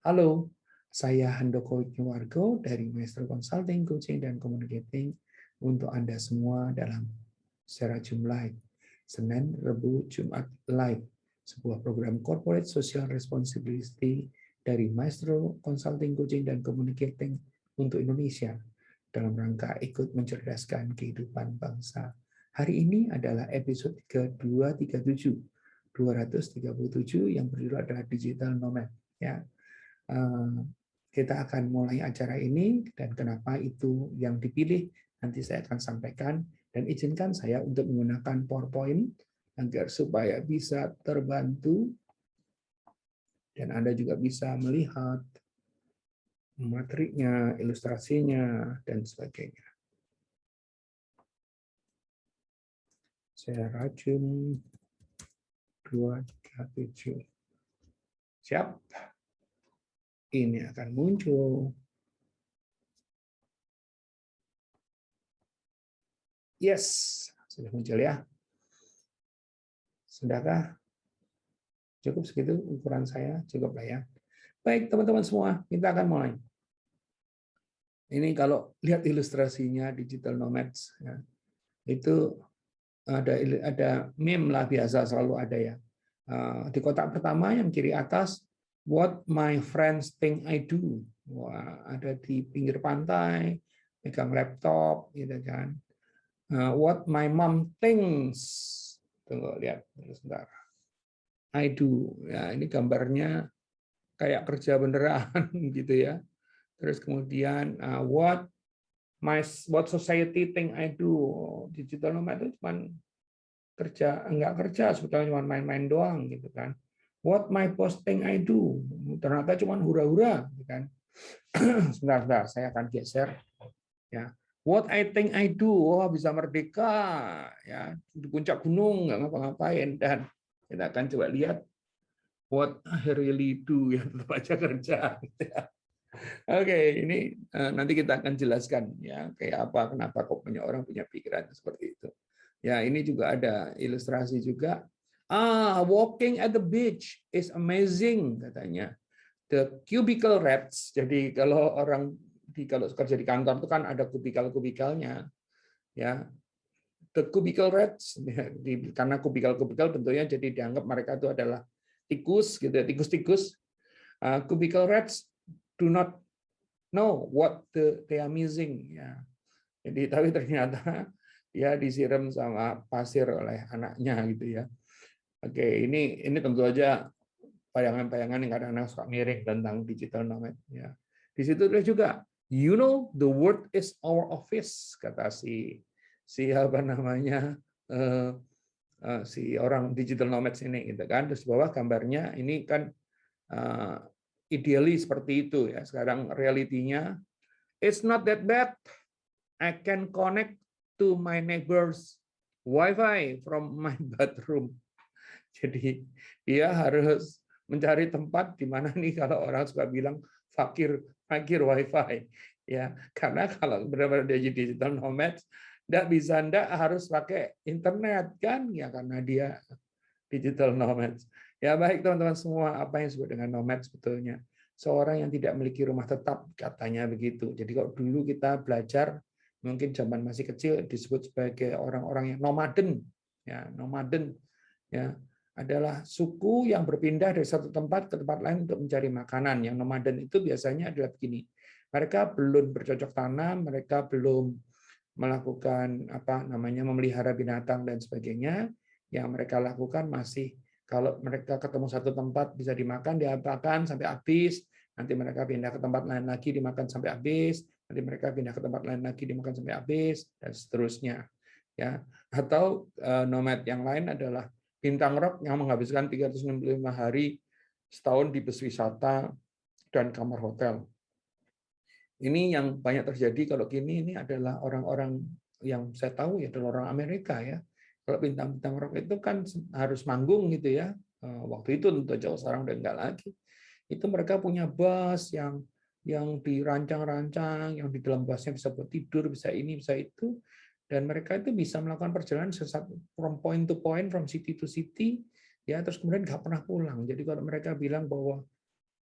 Halo, saya Handoko Wisnuwargo dari Maestro Consulting, Coaching, dan Communicating untuk Anda semua dalam secara Zoom Live. Senin, Rabu, Jumat Live. Sebuah program Corporate Social Responsibility dari Maestro Consulting, Coaching, dan Communicating untuk Indonesia dalam rangka ikut mencerdaskan kehidupan bangsa. Hari ini adalah episode ke-237 yang berjudul adalah Digital Nomad. Ya, kita akan mulai acara ini dan kenapa itu yang dipilih nanti saya akan sampaikan, dan izinkan saya untuk menggunakan PowerPoint agar supaya bisa terbantu dan Anda juga bisa melihat materinya, ilustrasinya, dan sebagainya. Saya rajin 237. Siap? Ini akan muncul. Yes, sudah muncul ya. Sudahkah? Cukup segitu ukuran saya, cukup lah ya. Baik teman-teman semua, kita akan mulai. Ini kalau lihat ilustrasinya Digital Nomads, ya, itu ada meme lah biasa selalu ada ya. Di kotak pertama yang kiri atas, what my friends think I do. Wah, ada di pinggir pantai, pegang laptop, gitu kan. What my mom thinks. Tunggu lihat sebentar. I do. Ya, ini gambarnya kayak kerja beneran gitu ya. Terus kemudian what society think I do. Digital nomad itu cuma kerja, enggak kerja, sebetulnya cuma main-main doang gitu kan. What my boss think I do. Ternyata cuma hura-hura gitu kan. Sebentar, saya akan geser ya. What I think I do, bisa merdeka ya, di puncak gunung nggak ngapa-ngapain, dan kita akan coba lihat what I really do, ya tetap aja kerja. Oke, ini nanti kita akan jelaskan ya kayak apa, kenapa kok punya orang punya pikiran seperti itu. Ya, ini juga ada ilustrasi juga. Walking at the beach is amazing katanya. The cubicle rats. Jadi kalau kalau kerja di kantor itu kan ada kubikel-kubikelnya, ya. The cubicle rats, ya, karena kubikel-kubikel bentuknya jadi dianggap mereka itu adalah tikus, gitu, tikus-tikus. Cubicle rats do not know what they are missing, ya. Jadi tapi ternyata dia disiram sama pasir oleh anaknya gitu ya. Oke, ini tentu aja bayangan-bayangan yang kadang-kadang suka miring tentang digital nomad ya. Di situ juga, you know the world is our office, kata si apa namanya si orang digital nomad ini gitu kan. Terus di bawah gambarnya ini kan ideally seperti itu ya. Sekarang realitinya it's not that bad. I can connect to my neighbors Wi-Fi from my bathroom. Jadi dia harus mencari tempat di mana nih kalau orang suka bilang fakir Wi-Fi ya, karena kalau benar-benar dia jadi digital nomad ndak harus pakai internet kan ya, karena dia digital nomad. Ya baik teman-teman semua, apa yang disebut dengan nomad sebetulnya seorang yang tidak memiliki rumah tetap, katanya begitu. Jadi kalau dulu kita belajar mungkin zaman masih kecil disebut sebagai orang-orang yang nomaden ya, nomaden ya adalah suku yang berpindah dari satu tempat ke tempat lain untuk mencari makanan. Yang nomaden itu biasanya adalah begini. Mereka belum bercocok tanam, mereka belum melakukan apa namanya memelihara binatang dan sebagainya. Yang mereka lakukan masih kalau mereka ketemu satu tempat bisa dimakan, diapakan sampai habis, nanti mereka pindah ke tempat lain lagi dimakan sampai habis, nanti mereka pindah ke tempat lain lagi dimakan sampai habis, dan seterusnya. Ya, atau nomad yang lain adalah bintang rock yang menghabiskan 365 hari setahun di bus wisata dan kamar hotel. Ini yang banyak terjadi kalau gini, ini adalah orang-orang yang saya tahu ya adalah orang Amerika ya. Kalau bintang-bintang rock itu kan harus manggung gitu ya. Waktu itu tentu jauh, sekarang udah enggak lagi. Itu mereka punya bus yang dirancang-rancang, yang di dalam busnya bisa buat tidur, bisa ini, bisa itu. Dan mereka itu bisa melakukan perjalanan from point to point, from city to city, ya terus kemudian nggak pernah pulang. Jadi kalau mereka bilang bahwa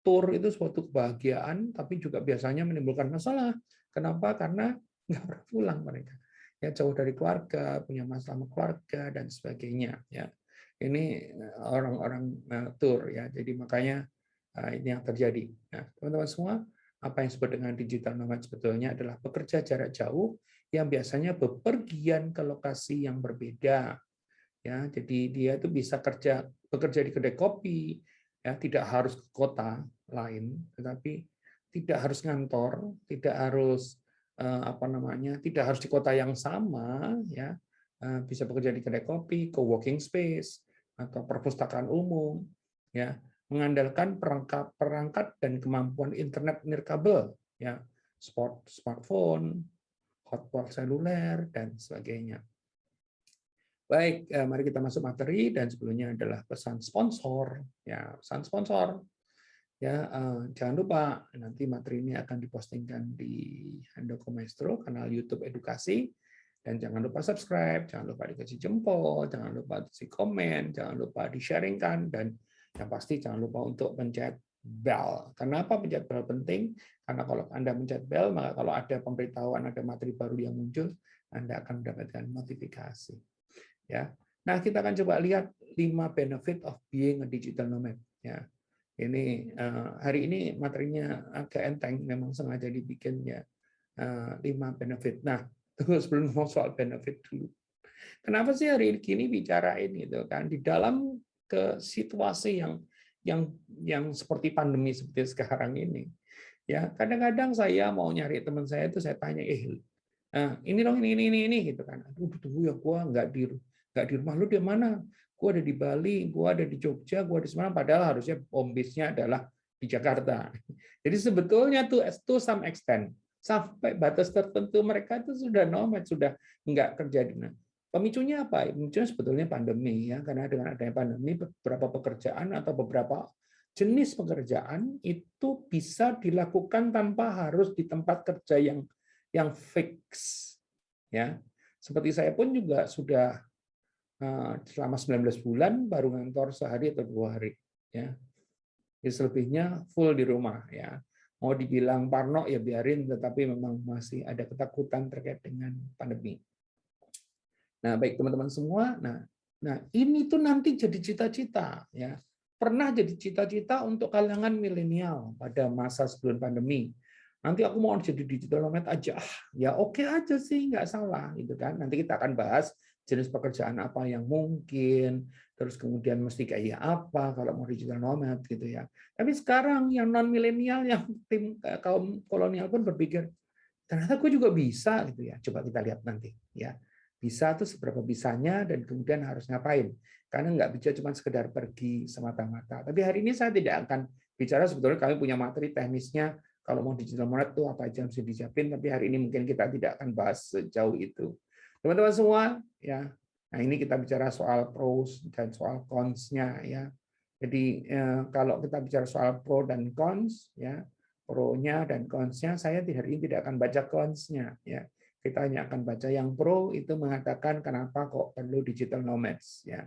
tour itu suatu kebahagiaan, tapi juga biasanya menimbulkan masalah. Kenapa? Karena nggak pernah pulang mereka. Ya, jauh dari keluarga, punya masalah sama keluarga dan sebagainya. Ya, ini orang-orang tour ya. Jadi makanya ini yang terjadi. Nah, teman-teman semua, apa yang disebut dengan digital nomad sebetulnya adalah pekerja jarak jauh yang biasanya bepergian ke lokasi yang berbeda. Ya, jadi dia itu bisa bekerja di kedai kopi, ya, tidak harus ke kota lain, tetapi tidak harus ngantor, tidak harus apa namanya, tidak harus di kota yang sama, ya, bisa bekerja di kedai kopi, co-working space atau perpustakaan umum, ya, mengandalkan perangkat dan kemampuan internet nirkabel, ya, smartphone, hotspot seluler dan sebagainya. Baik, mari kita masuk materi dan sebelumnya adalah pesan sponsor. Ya, pesan sponsor. Ya, jangan lupa nanti materi ini akan dipostingkan di Handoko Maestro, kanal YouTube edukasi. Dan jangan lupa subscribe, jangan lupa dikasih jempol, jangan lupa kasih komen, jangan lupa di-sharingkan, dan yang pasti jangan lupa untuk pencet bell. Kenapa pencet bell penting? Karena kalau Anda pencet bell, maka kalau ada pemberitahuan, ada materi baru yang muncul, Anda akan mendapatkan notifikasi. Ya. Nah, kita akan coba lihat 5 benefit of being a digital nomad. Ya. Ini hari ini materinya agak enteng, memang sengaja dibikin ya 5 benefit. Nah, tunggu sebelum mau soal benefit dulu. Kenapa sih hari ini bicarain gitu kan di dalam ke situasi yang seperti pandemi seperti sekarang ini. Ya, kadang-kadang saya mau nyari teman saya itu saya tanya, nah, ini dong ini gitu kan. Aduh, tunggu ya, gua nggak di rumah, lu di mana? Gua ada di Bali, gua ada di Jogja, gua di Semarang, padahal harusnya home base-nya adalah di Jakarta. Jadi sebetulnya tuh to some extent sampai batas tertentu mereka itu sudah nomad, sudah nggak kerja di mana. Pemicunya apa? Pemicunya sebetulnya pandemi ya, karena dengan adanya pandemi beberapa pekerjaan atau beberapa jenis pekerjaan itu bisa dilakukan tanpa harus di tempat kerja yang fix, ya. Seperti saya pun juga sudah selama 19 bulan baru ngantor sehari atau 2 hari, ya. Jadi selebihnya full di rumah, ya. Mau dibilang parno ya biarin, tetapi memang masih ada ketakutan terkait dengan pandemi. Nah, baik teman-teman semua, nah ini tuh nanti jadi cita-cita, ya. Pernah jadi cita-cita untuk kalangan milenial pada masa sebelum pandemi. Nanti aku mau jadi digital nomad aja, ya oke aja sih, nggak salah gitu kan. Nanti kita akan bahas jenis pekerjaan apa yang mungkin, terus kemudian mesti kayak apa kalau mau digital nomad gitu ya. Tapi sekarang yang non milenial, yang tim kaum kolonial pun berpikir ternyata gue juga bisa gitu ya. Coba kita lihat nanti ya. Bisa tuh seberapa bisanya dan kemudian harus ngapain. Karena nggak bisa cuma sekedar pergi semata-mata. Tapi hari ini saya tidak akan bicara, sebetulnya kami punya materi teknisnya kalau mau digital nomad tuh apa aja yang mesti disiapin, tapi hari ini mungkin kita tidak akan bahas sejauh itu. Teman-teman semua, ya. Nah, ini kita bicara soal pros dan soal cons-nya ya. Jadi kalau kita bicara soal pro dan cons ya, pro-nya dan cons-nya, saya hari ini tidak akan baca cons-nya ya. Kita hanya akan baca yang pro, itu mengatakan kenapa kok perlu digital nomads ya.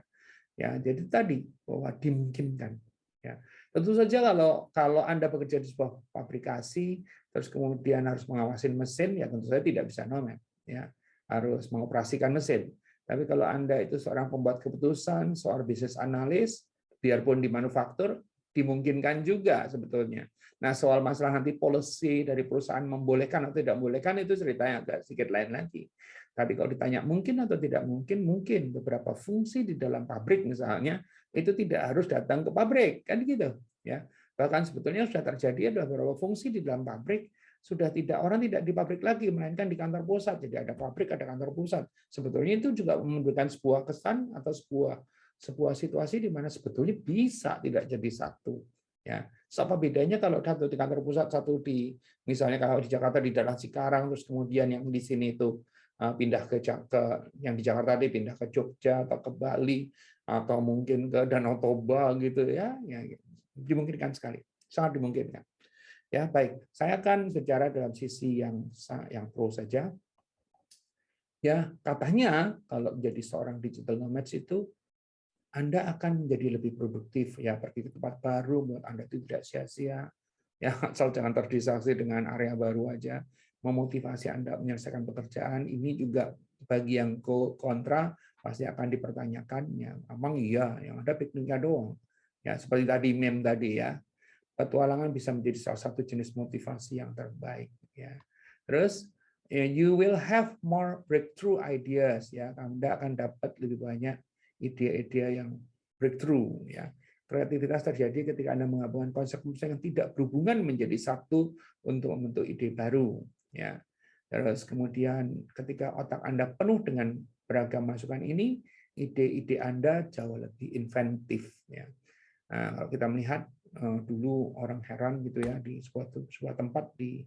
Ya, jadi tadi bahwa dimungkinkan. Ya. Tentu saja kalau Anda bekerja di sebuah pabrikasi, terus kemudian harus mengawasi mesin, ya tentu saja tidak bisa nomad. Ya. Harus mengoperasikan mesin. Tapi kalau Anda itu seorang pembuat keputusan, seorang bisnis analis, biarpun di manufaktur, dimungkinkan juga sebetulnya. Nah, soal masalah nanti policy dari perusahaan membolehkan atau tidak membolehkan, itu ceritanya agak sedikit lain lagi. Tapi kalau ditanya mungkin atau tidak mungkin, mungkin beberapa fungsi di dalam pabrik misalnya itu tidak harus datang ke pabrik, kan gitu ya. Bahkan sebetulnya sudah terjadi ada beberapa fungsi di dalam pabrik sudah orang tidak di pabrik lagi, melainkan di kantor pusat. Jadi ada pabrik, ada kantor pusat. Sebetulnya itu juga memberikan sebuah kesan atau sebuah situasi di mana sebetulnya bisa tidak jadi satu. Ya, apa bedanya kalau satu di kantor pusat, satu di misalnya kalau di Jakarta di daerah Cikarang, terus kemudian yang di sini itu pindah ke yang di Jakarta tadi pindah ke Jogja atau ke Bali atau mungkin ke Danau Toba gitu ya, dimungkinkan sekali, sangat dimungkinkan. Ya, baik. Saya akan bicara dalam sisi yang pro saja. Ya, katanya kalau menjadi seorang digital nomads itu Anda akan menjadi lebih produktif, ya, pergi ke tempat baru buat Anda itu tidak sia-sia, ya, asal jangan terdistraksi dengan area baru aja. Memotivasi Anda menyelesaikan pekerjaan ini juga bagi yang kontra pasti akan dipertanyakan, ya, emang iya yang ada pikniknya doang, ya, seperti tadi meme tadi, ya, petualangan bisa menjadi salah satu jenis motivasi yang terbaik, ya. Terus you will have more breakthrough ideas, ya, Anda akan dapat lebih banyak ide-ide yang breakthrough, ya. Kreativitas terjadi ketika Anda menggabungkan konsep-konsep yang tidak berhubungan menjadi satu untuk membentuk ide baru, ya. Terus kemudian ketika otak Anda penuh dengan beragam masukan ini, ide-ide Anda jauh lebih inventif, ya. Nah, kalau kita melihat dulu orang heran gitu ya di sebuah tempat di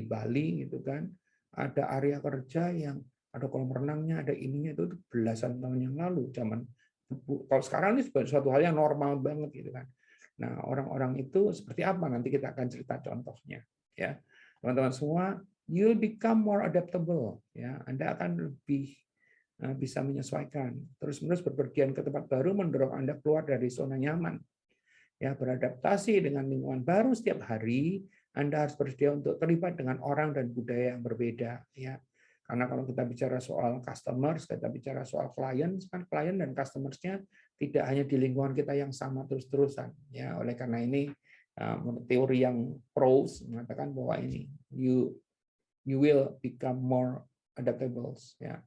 Bali gitu kan, ada area kerja yang ada kolam renangnya, ada ininya, itu belasan tahun yang lalu, zaman kalau sekarang ini suatu hal yang normal banget gitu kan. Nah, orang-orang itu seperti apa nanti kita akan cerita contohnya, ya. Teman-teman semua, you'll become more adaptable, ya. Anda akan lebih bisa menyesuaikan. Terus-menerus bepergian ke tempat baru mendorong Anda keluar dari zona nyaman. Ya, beradaptasi dengan lingkungan baru setiap hari, Anda harus bersedia untuk terlibat dengan orang dan budaya yang berbeda, ya. Karena kalau kita bicara soal customers, kita bicara soal klien, kan klien dan customersnya tidak hanya di lingkungan kita yang sama terus-terusan, ya. Oleh karena ini teori yang pros mengatakan bahwa ini you will become more adaptable, ya.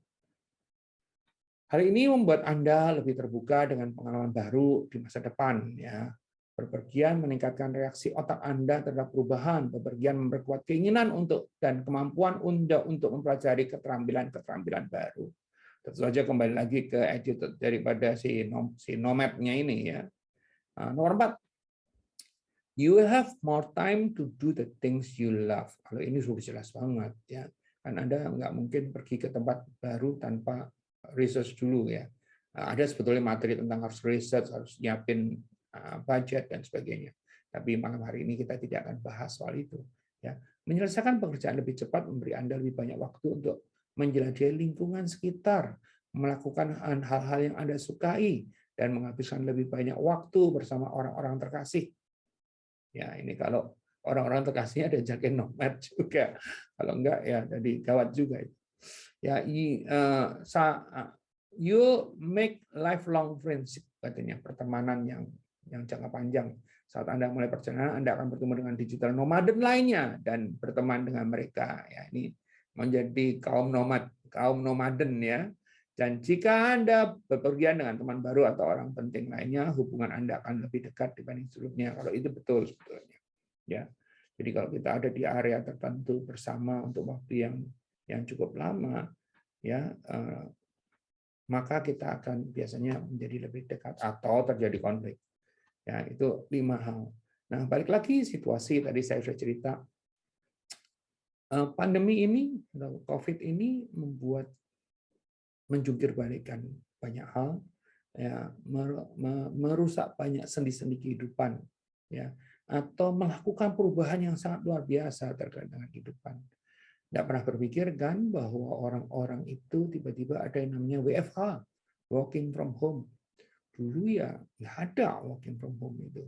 Hal ini membuat Anda lebih terbuka dengan pengalaman baru di masa depan, ya. Bepergian meningkatkan reaksi otak Anda terhadap perubahan. Bepergian memperkuat keinginan untuk dan kemampuan Anda untuk mempelajari keterampilan-keterampilan baru. Tentu saja kembali lagi ke attitude daripada si nomad-nya ini, ya. Nomor 4, you will have more time to do the things you love. Kalau ini sudah jelas banget, ya. Kan Anda nggak mungkin pergi ke tempat baru tanpa research dulu, ya. Ada sebetulnya materi tentang harus research, harus nyiapin budget dan sebagainya. Tapi malam hari ini kita tidak akan bahas soal itu, ya. Menyelesaikan pekerjaan lebih cepat memberi Anda lebih banyak waktu untuk menjelajahi lingkungan sekitar, melakukan hal-hal yang Anda sukai, dan menghabiskan lebih banyak waktu bersama orang-orang terkasih. Ya, ini kalau orang-orang terkasihnya ada jagain nomad juga. Kalau enggak ya jadi gawat juga. Ya, you make lifelong friendship, katanya, pertemanan yang jangka panjang. Saat Anda mulai perjalanan, Anda akan bertemu dengan digital nomaden lainnya dan berteman dengan mereka. Ya, ini menjadi kaum nomaden, ya. Dan jika Anda bepergian dengan teman baru atau orang penting lainnya, hubungan Anda akan lebih dekat dibanding sebelumnya. Kalau itu betul sebetulnya, ya. Jadi kalau kita ada di area tertentu bersama untuk waktu yang cukup lama, ya, maka kita akan biasanya menjadi lebih dekat atau terjadi konflik. Ya, itu 5 hal. Nah, balik lagi situasi tadi saya sudah cerita. Pandemi ini, COVID ini membuat menjungkir balikan banyak hal, ya, merusak banyak sendi-sendi kehidupan, ya, atau melakukan perubahan yang sangat luar biasa terkait dengan kehidupan. Tidak pernah berpikir kan bahwa orang-orang itu tiba-tiba ada yang namanya WFH, working from home. Dulu ya nggak ada working from home itu.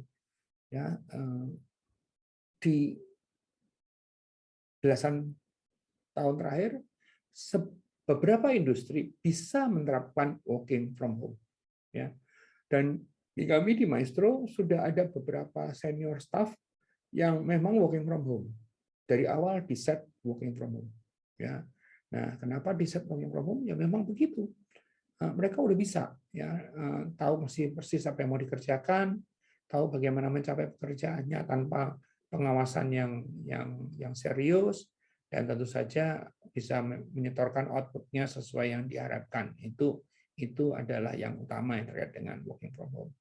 Ya, di belasan tahun terakhir beberapa industri bisa menerapkan working from home, ya. Dan kami di Maestro sudah ada beberapa senior staff yang memang working from home. Dari awal di set working from home, ya. Nah, kenapa di set working from home? Ya memang begitu. Mereka udah bisa, ya, tahu masih persis apa yang mau dikerjakan, tahu bagaimana mencapai pekerjaannya tanpa pengawasan yang serius, dan tentu saja bisa menyetorkan output-nya sesuai yang diharapkan. Itu adalah yang utama yang terkait dengan working from home.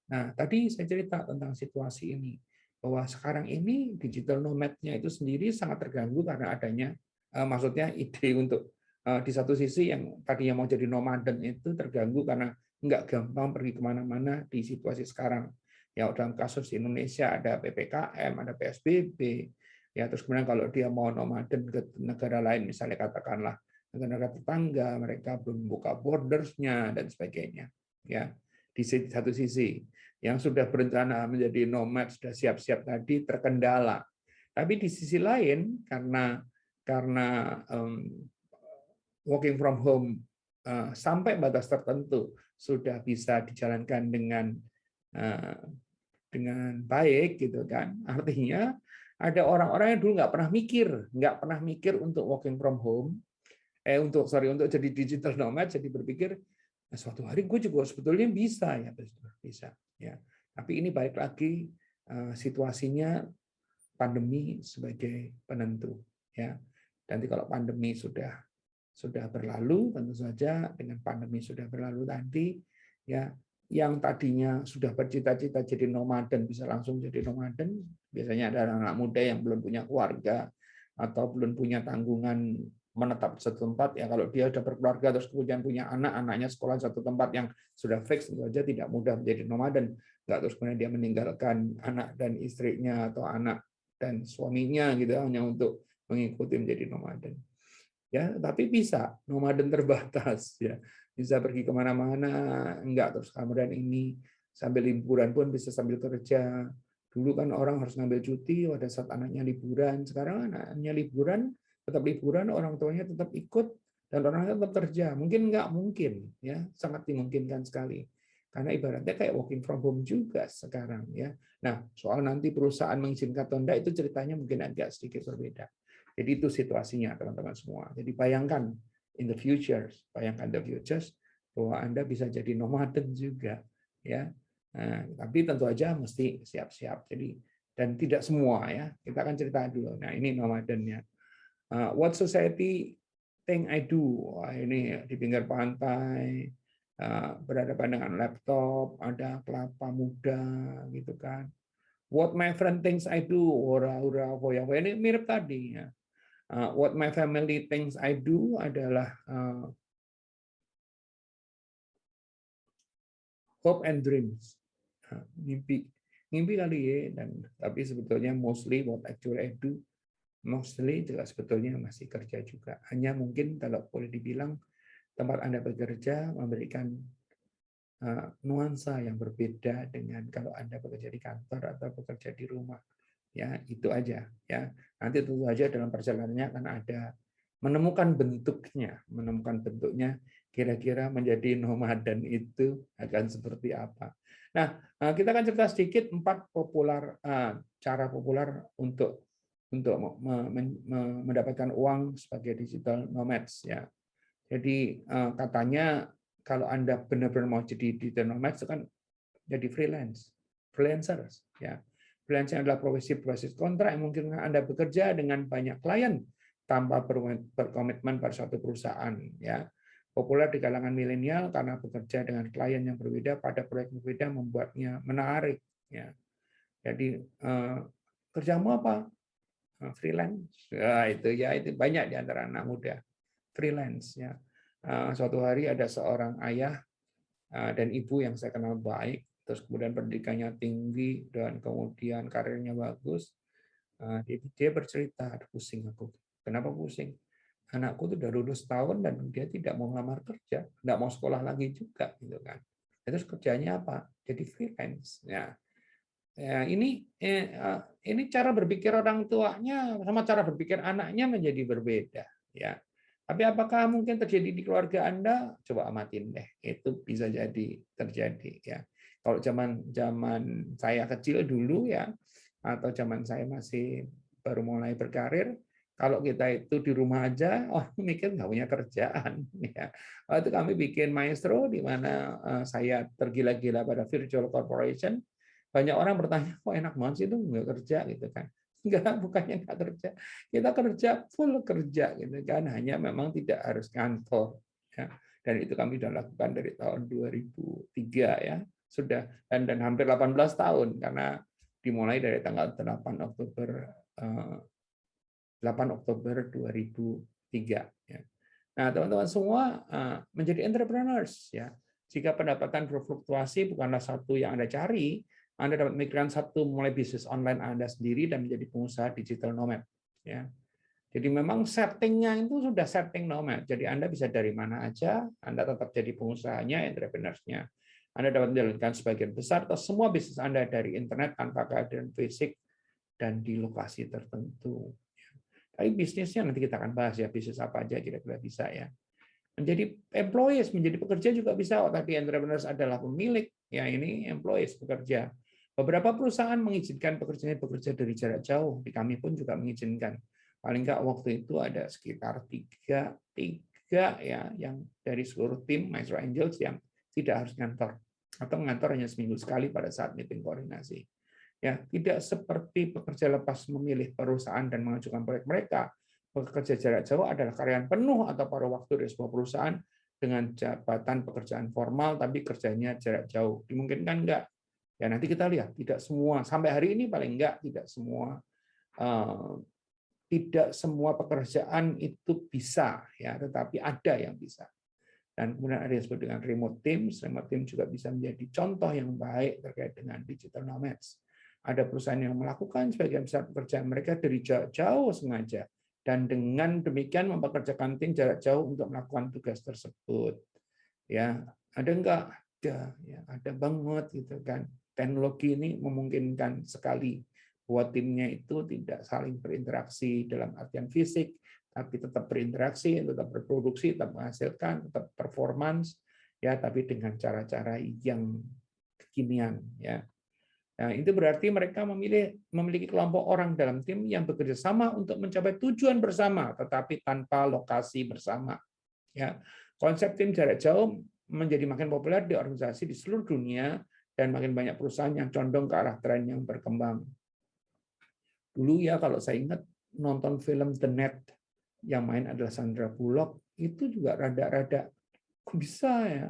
Nah, tadi saya cerita tentang situasi ini, bahwa sekarang ini digital nomad-nya itu sendiri sangat terganggu karena adanya, maksudnya ide untuk di satu sisi yang tadinya mau jadi nomaden itu terganggu karena nggak gampang pergi kemana-mana di situasi sekarang. Ya, dalam kasus di Indonesia ada PPKM, ada PSBB, ya, terus kemudian kalau dia mau nomaden ke negara lain, misalnya katakanlah negara tetangga, mereka belum buka bordersnya dan sebagainya. Ya, Di satu sisi, yang sudah berencana menjadi nomad, sudah siap-siap tadi terkendala. Tapi di sisi lain, karena working from home sampai batas tertentu sudah bisa dijalankan dengan baik, gitu kan. Artinya ada orang-orang yang dulu nggak pernah mikir untuk working from home, untuk jadi digital nomad, jadi berpikir suatu hari gue juga sebetulnya bisa ya. Tapi ini balik lagi situasinya pandemi sebagai penentu ya. Nanti kalau pandemi sudah berlalu, tentu saja dengan pandemi sudah berlalu nanti ya, yang tadinya sudah bercita-cita jadi nomaden bisa langsung jadi nomaden. Biasanya ada anak muda yang belum punya keluarga atau belum punya tanggungan menetap di satu tempat ya. Kalau dia sudah berkeluarga terus kemudian punya anaknya sekolah di satu tempat yang sudah fix, tentu saja tidak mudah menjadi nomaden. Nggak terus kemudian dia meninggalkan anak dan istrinya atau anak dan suaminya gitu hanya untuk mengikuti menjadi nomaden. Ya, tapi bisa nomaden terbatas ya. Bisa pergi kemana-mana, enggak terus kemudian ini sambil liburan pun bisa sambil kerja. Dulu kan orang harus ngambil cuti pada saat anaknya liburan. Sekarang anaknya liburan, tetap liburan, orang tuanya tetap ikut dan orangnya tetap kerja. Mungkin enggak mungkin ya, sangat dimungkinkan sekali. Karena ibaratnya kayak working from home juga sekarang ya. Nah, soal nanti perusahaan mengizinkan atau enggak itu ceritanya mungkin agak sedikit berbeda. Jadi itu situasinya teman-teman semua. Jadi bayangkan in the future, bahwa Anda bisa jadi nomaden juga ya. Nah, tapi tentu aja mesti siap-siap. Jadi dan tidak semua ya. Kita akan cerita dulu. Nah, ini nomadennya. What society think I do? Wah, ini di pinggir pantai, berhadapan dengan laptop, ada kelapa muda gitu kan. What my friend thinks I do, ora-ora, foya-foya, ini mirip tadi ya. What my family thinks I do adalah hope and dreams, mimpi kali ya, dan tapi sebetulnya mostly what actually I do, mostly juga sebetulnya masih kerja juga. Hanya mungkin kalau boleh dibilang tempat Anda bekerja memberikan nuansa yang berbeda dengan kalau Anda bekerja di kantor atau bekerja di rumah. Ya, itu aja ya. Nanti tentu saja dalam perjalanannya akan ada menemukan bentuknya kira-kira menjadi nomaden itu akan seperti apa. Nah, kita akan cerita sedikit 4 cara populer untuk mendapatkan uang sebagai digital nomads ya. Jadi katanya kalau Anda benar-benar mau jadi digital nomads itu kan jadi freelancers ya. Freelancer adalah profesi berbasis kontrak yang mungkin Anda bekerja dengan banyak klien tanpa berkomitmen pada suatu perusahaan ya. Populer di kalangan milenial karena bekerja dengan klien yang berbeda pada proyek berbeda membuatnya menarik ya. Jadi kerjamu apa? Freelance. Ya, itu banyak di antara anak muda. Freelance ya. Suatu hari ada seorang ayah dan ibu yang saya kenal baik, terus kemudian pendidikannya tinggi dan kemudian karirnya bagus. Dia bercerita, pusing aku. Kenapa pusing? Anakku tuh udah lulus tahun dan dia tidak mau ngelamar kerja, nggak mau sekolah lagi juga, gitu kan. Terus kerjanya apa? Jadi freelance. Ya, ini cara berpikir orang tuanya sama cara berpikir anaknya menjadi berbeda. Ya, tapi apakah mungkin terjadi di keluarga Anda? Coba amatin deh. Itu bisa jadi terjadi ya. Kalau zaman saya kecil dulu ya, atau zaman saya masih baru mulai berkarir, kalau kita itu di rumah aja, mikir nggak punya kerjaan. Ya. Waktu kami bikin Maestro, di mana saya tergila-gila pada virtual corporation, banyak orang bertanya, kok enak banget sih itu nggak kerja gitu kan. Enggak, bukannya nggak kerja. Kita kerja, full kerja gitu kan. Hanya memang tidak harus kantor. Ya. Dan itu kami sudah lakukan dari tahun 2003 ya. Sudah dan hampir 18 tahun karena dimulai dari tanggal 8 Oktober 2003 ya. Nah, teman-teman semua menjadi entrepreneurs ya. Jika pendapatan berfluktuasi bukanlah satu yang Anda cari, Anda dapat memikirkan satu mulai bisnis online Anda sendiri dan menjadi pengusaha digital nomad ya. Jadi memang settingnya itu sudah setting nomad. Jadi Anda bisa dari mana aja, Anda tetap jadi pengusahanya, entrepreneurs-nya. Anda dapat menjalankan sebagian besar atau semua bisnis Anda dari internet tanpa kehadiran fisik dan di lokasi tertentu. Tapi bisnisnya nanti kita akan bahas ya, bisnis apa aja kira-kira bisa ya. Menjadi employees, menjadi pekerja juga bisa. Tadi entrepreneurs adalah pemilik, ya ini employees, pekerja. Beberapa perusahaan mengizinkan pekerjanya bekerja dari jarak jauh. Di kami pun juga mengizinkan. Paling nggak waktu itu ada sekitar tiga ya yang dari seluruh tim Maestro Angels yang tidak harus ngantor atau ngantor hanya seminggu sekali pada saat meeting koordinasi. Ya, tidak seperti pekerja lepas memilih perusahaan dan mengajukan proyek mereka. Pekerja jarak jauh adalah karyawan penuh atau paruh waktu dari sebuah perusahaan dengan jabatan pekerjaan formal tapi kerjanya jarak jauh. Dimungkinkan enggak? Ya nanti kita lihat. Tidak semua sampai hari ini paling enggak tidak semua pekerjaan itu bisa ya, tetapi ada yang bisa. Dan kemudian ada yang disebut dengan remote teams. Remote team juga bisa menjadi contoh yang baik terkait dengan digital nomads. Ada perusahaan yang melakukan sebagian besar pekerjaan mereka dari jauh sengaja, dan dengan demikian mempekerjakan tim jarak jauh untuk melakukan tugas tersebut. Ya, ada enggak? Ada, ya, ada banget gitu kan. Teknologi ini memungkinkan sekali bahwa timnya itu tidak saling berinteraksi dalam artian fisik, tapi tetap berinteraksi, tetap berproduksi, tetap menghasilkan, tetap performance, ya, tapi dengan cara-cara yang kekinian, ya. Nah, itu berarti mereka memiliki kelompok orang dalam tim yang bekerja sama untuk mencapai tujuan bersama, tetapi tanpa lokasi bersama. Ya, konsep tim jarak jauh menjadi makin populer di organisasi di seluruh dunia dan makin banyak perusahaan yang condong ke arah tren yang berkembang. Dulu ya kalau saya ingat nonton film The Net yang main adalah Sandra Bullock, itu juga rada-rada kok bisa ya,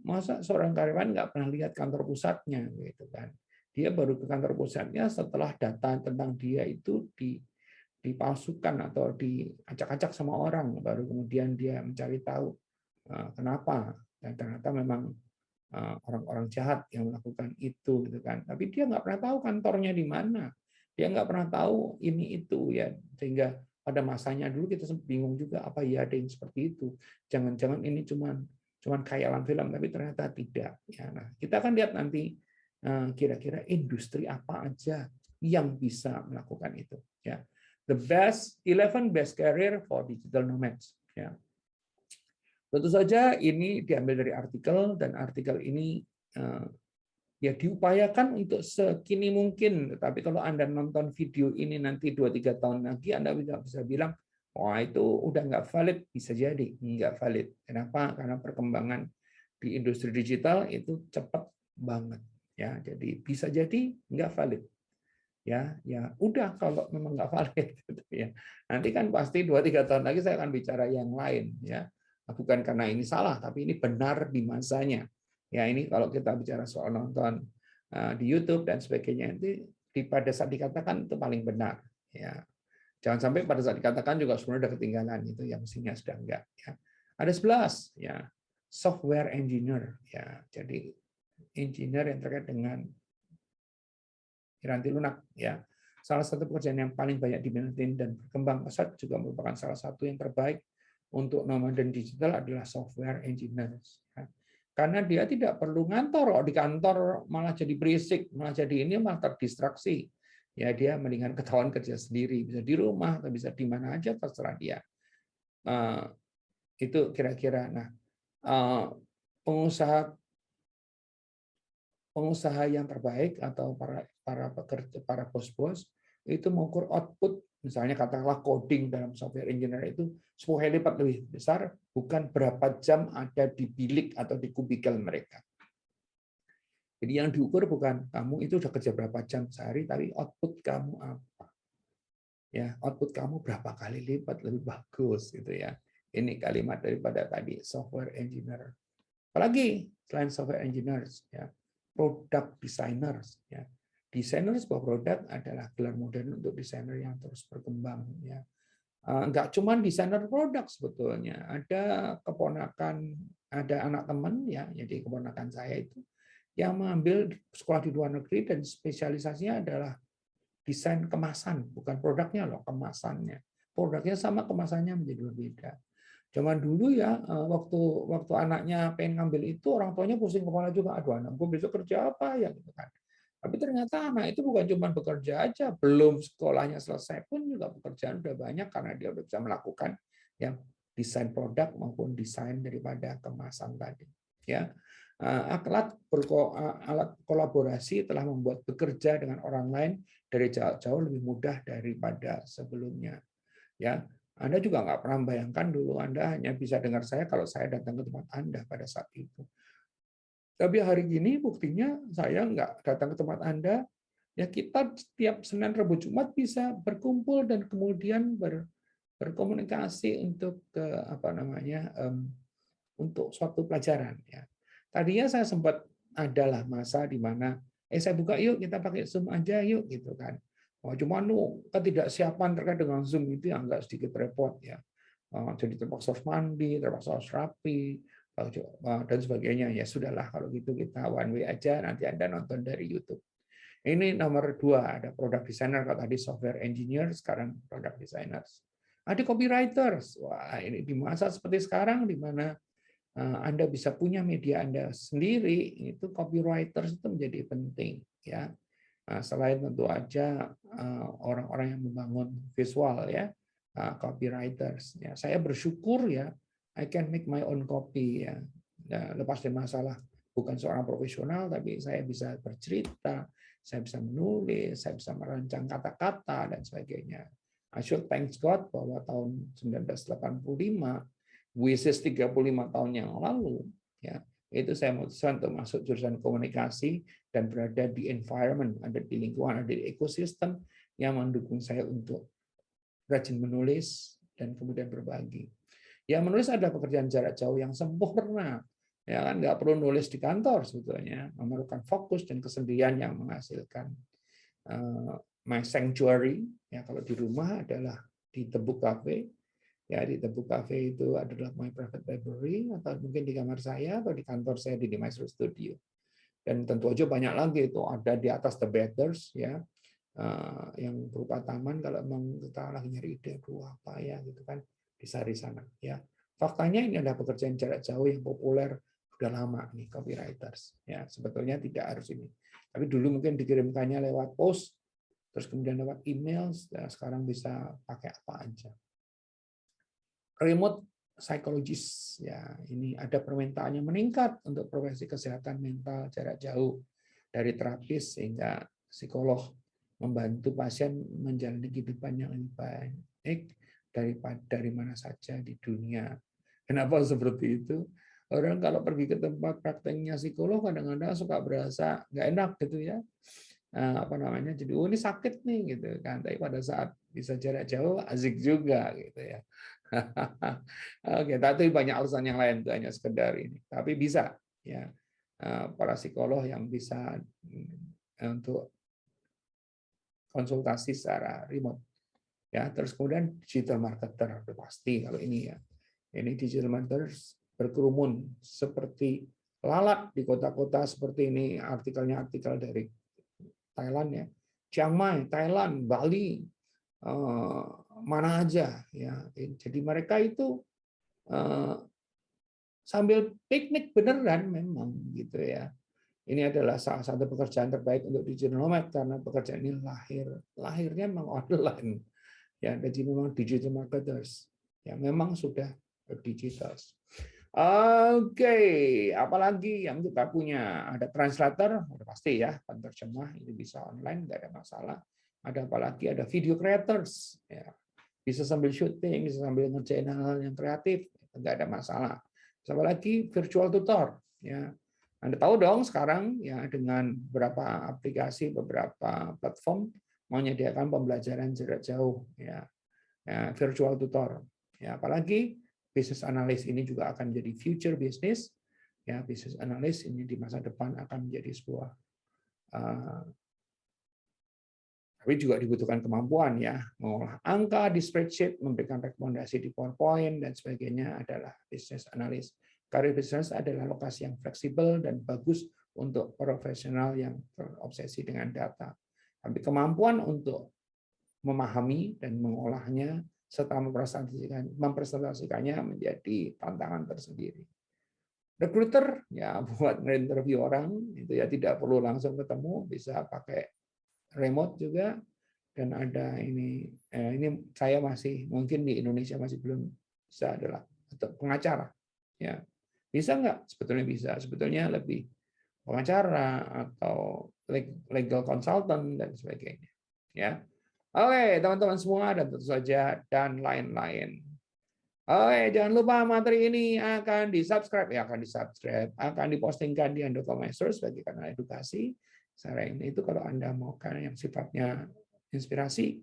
masa seorang karyawan nggak pernah lihat kantor pusatnya gitu kan. Dia baru ke kantor pusatnya setelah data tentang dia itu dipalsukan atau diacak-acak sama orang, baru kemudian dia mencari tahu kenapa, dan ternyata memang orang-orang jahat yang melakukan itu gitu kan. Tapi dia nggak pernah tahu kantornya di mana, dia nggak pernah tahu ini itu ya, sehingga pada masanya dulu kita bingung juga apa ya ada yang seperti itu, jangan-jangan ini cuman khayalan film, tapi ternyata tidak ya. Nah, kita akan lihat nanti kira-kira industri apa aja yang bisa melakukan itu ya. The 11 best career for digital nomads ya. Tentu saja ini diambil dari artikel, dan artikel ini ya diupayakan untuk sekini mungkin. Tapi kalau Anda nonton video ini nanti 2-3 tahun lagi, Anda bisa bilang, wah itu udah nggak valid. Bisa jadi nggak valid. Kenapa? Karena perkembangan di industri digital itu cepat banget. Ya, jadi bisa jadi nggak valid. Ya udah kalau memang nggak valid gitu ya. Nanti kan pasti 2-3 tahun lagi saya akan bicara yang lain ya. Bukan karena ini salah, tapi ini benar di masanya. Ya ini kalau kita bicara soal nonton di YouTube dan sebagainya, itu pada saat dikatakan itu paling benar. Ya jangan sampai pada saat dikatakan juga sebenarnya udah ketinggalan, itu yang mestinya sudah enggak. Ya ada 11 ya, software engineer ya, jadi engineer yang terkait dengan Piranti lunak ya. Salah satu pekerjaan yang paling banyak diminati dan berkembang pesat juga merupakan salah satu yang terbaik untuk nomaden digital adalah software engineers. Karena dia tidak perlu ngantor, di kantor malah jadi berisik, malah jadi ini malah terdistraksi. Ya dia mendingan ketahuan kerja sendiri, bisa di rumah atau bisa di mana aja terserah dia. Itu kira-kira. Nah, pengusaha yang terbaik atau para pekerja, para bos-bos itu mengukur output, misalnya katakanlah coding dalam software engineer itu 10 kali lipat lebih besar, bukan berapa jam ada di bilik atau di kubikel mereka. Jadi yang diukur bukan kamu itu sudah kerja berapa jam sehari, tapi output kamu apa. Ya, output kamu berapa kali lipat lebih bagus gitu ya. Ini kalimat daripada tadi software engineer. Apalagi selain software engineers ya, product designers ya. Desainer sebuah produk adalah gelar modern untuk desainer yang terus berkembang ya. Enggak cuma desainer produk sebetulnya, ada keponakan, ada anak teman ya, jadi keponakan saya itu yang mengambil sekolah di luar negeri dan spesialisasinya adalah desain kemasan, bukan produknya loh, kemasannya. Produknya sama, kemasannya menjadi berbeda. Zaman dulu ya, waktu waktu anaknya pengen ngambil itu, orang tuanya pusing kepala juga, aduh anakku besok kerja apa ya gitu kan. Tapi ternyata anak itu bukan cuma bekerja aja, belum sekolahnya selesai pun juga pekerjaan udah banyak karena dia udah bisa melakukan yang desain produk maupun desain daripada kemasan tadi. Ya, alat kolaborasi telah membuat bekerja dengan orang lain dari jauh lebih mudah daripada sebelumnya. Ya, Anda juga nggak pernah membayangkan dulu Anda hanya bisa dengar saya kalau saya datang ke tempat Anda pada saat itu. Tapi hari ini buktinya saya nggak datang ke tempat Anda, ya kita setiap Senin, Rabu, Jumat bisa berkumpul dan kemudian berkomunikasi untuk apa namanya untuk suatu pelajaran. Ya. Tadinya saya sempat adalah masa di mana saya buka yuk kita pakai Zoom aja yuk gitu kan. Oh, cuma ketidaksiapan terkait dengan Zoom itu yang agak sedikit repot ya. Jadi terpaksa harus mandi, terpaksa harus rapi, dan sebagainya. Ya sudahlah kalau gitu kita one way aja, nanti Anda nonton dari YouTube. Ini nomor 2, ada product designer, kalau tadi software engineer, sekarang product designers. Ada copywriters. Wah, ini di masa seperti sekarang di mana Anda bisa punya media Anda sendiri, itu copywriters itu menjadi penting ya. Selain tentu aja orang-orang yang membangun visual ya, copywriters. Ya, saya bersyukur ya, I can make my own copy ya. Lepas dari masalah bukan seorang profesional, tapi saya bisa bercerita, saya bisa menulis, saya bisa merancang kata-kata dan sebagainya. I should thank God bahwa tahun 1985, which is 35 tahun yang lalu, ya itu saya memutuskan untuk masuk jurusan komunikasi dan berada di environment, ada di lingkungan, ada di ekosistem yang mendukung saya untuk rajin menulis dan kemudian berbagi. Ya menulis adalah pekerjaan jarak jauh yang sempurna. Ya kan nggak perlu nulis di kantor sebetulnya, memerlukan fokus dan kesendirian yang menghasilkan. My sanctuary ya kalau di rumah adalah di The Book Cafe. Ya di The Book Cafe itu adalah my private library, atau mungkin di kamar saya atau di kantor saya di Maestro Studio. Dan tentu aja banyak lagi itu ada di atas The Betters ya, yang berupa taman kalau memang kita lagi nyari ide apa ya gitu kan bisa di sana ya. Faktanya ini adalah pekerjaan jarak jauh yang populer sudah lama nih copywriters ya. Sebetulnya tidak harus ini. Tapi dulu mungkin dikirimkannya lewat post, terus kemudian lewat email, sekarang bisa pakai apa aja. Remote psychologist ya, ini ada permintaannya meningkat untuk profesi kesehatan mental jarak jauh dari terapis sehingga psikolog membantu pasien menjalani kehidupan yang lebih baik dari mana saja di dunia. Kenapa seperti itu? Orang kalau pergi ke tempat prakteknya psikolog kadang-kadang suka berasa nggak enak gitu ya. Apa namanya? Jadi ini sakit nih gitu kan. Tapi pada saat bisa jarak jauh asik juga gitu ya. Oke, tapi banyak alasan yang lain, itu hanya sekedar ini. Tapi bisa ya para psikolog yang bisa untuk konsultasi secara remote. Ya, terus kemudian digital marketer pasti kalau ini ya. Ini digital marketers berkerumun seperti lalat di kota-kota seperti ini, artikel dari Thailand ya. Chiang Mai, Thailand, Bali, mana aja ya. Jadi mereka itu sambil piknik beneran memang gitu ya. Ini adalah salah satu pekerjaan terbaik untuk digital nomad karena pekerjaan ini lahirnya memang online ya. Jadi memang digital marketers yang memang sudah digital. Oke, apalagi yang kita punya? Ada translator, udah pasti ya, penerjemah ini bisa online, nggak ada masalah. Ada apalagi? Ada video creators, ya. Bisa sambil syuting, bisa sambil ngerjain hal-hal yang kreatif, nggak ada masalah. Apalagi virtual tutor, ya. Anda tahu dong sekarang ya dengan beberapa aplikasi, beberapa platform menyediakan pembelajaran jarak jauh, ya, virtual tutor. Ya, apalagi business analyst ini juga akan menjadi future business. Ya, business analyst ini di masa depan akan menjadi sebuah tapi juga dibutuhkan kemampuan ya, mengolah angka di spreadsheet, memberikan rekomendasi di PowerPoint dan sebagainya adalah business analyst. Karir business adalah lokasi yang fleksibel dan bagus untuk profesional yang terobsesi dengan data. Tapi kemampuan untuk memahami dan mengolahnya serta mempresentasikannya menjadi tantangan tersendiri. Recruiter ya buat nge-interview orang itu ya tidak perlu langsung ketemu, bisa pakai remote juga. Dan ada ini saya masih mungkin di Indonesia masih belum bisa adalah untuk pengacara ya. Bisa nggak? Sebetulnya bisa. Sebetulnya lebih pengacara atau legal consultant dan sebagainya ya. Oke, teman-teman semua, dan tentu saja dan lain-lain. Oke, jangan lupa materi ini akan akan dipostingkan di Handoko Maestro sebagai kanal edukasi. Selain itu, kalau Anda mau kan yang sifatnya inspirasi,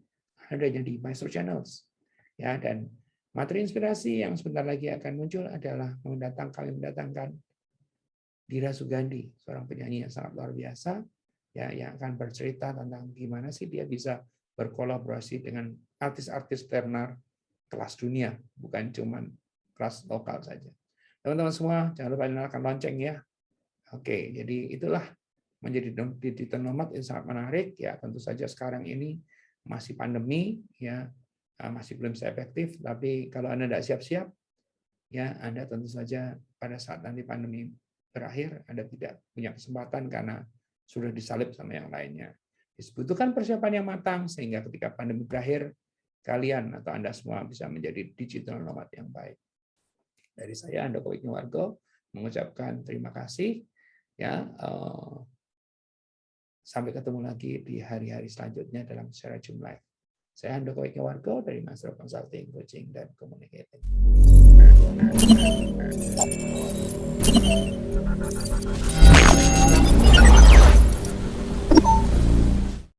adanya di Maestro Channels. Ya, dan materi inspirasi yang sebentar lagi akan muncul adalah kami mendatangkan Dira Sugandi, seorang penyanyi yang sangat luar biasa, ya, yang akan bercerita tentang gimana sih dia bisa berkolaborasi dengan artis-artis tenar kelas dunia, bukan cuma kelas lokal saja. Teman-teman semua, jangan lupa nyalakan lonceng ya. Oke, jadi itulah menjadi digital nomad yang sangat menarik ya. Tentu saja sekarang ini masih pandemi ya, masih belum efektif. Tapi kalau Anda tidak siap-siap, ya Anda tentu saja pada saat nanti pandemi berakhir, Anda tidak punya kesempatan karena sudah disalib sama yang lainnya. Dibutuhkan persiapan yang matang sehingga ketika pandemi berakhir, kalian atau Anda semua bisa menjadi digital nomad yang baik. Dari saya, Handoko Wignawargo, mengucapkan terima kasih. Ya, sampai ketemu lagi di hari-hari selanjutnya dalam secara Zoom Live. Saya Handoko Wignawargo dari Master Consulting, Coaching, dan Communicating.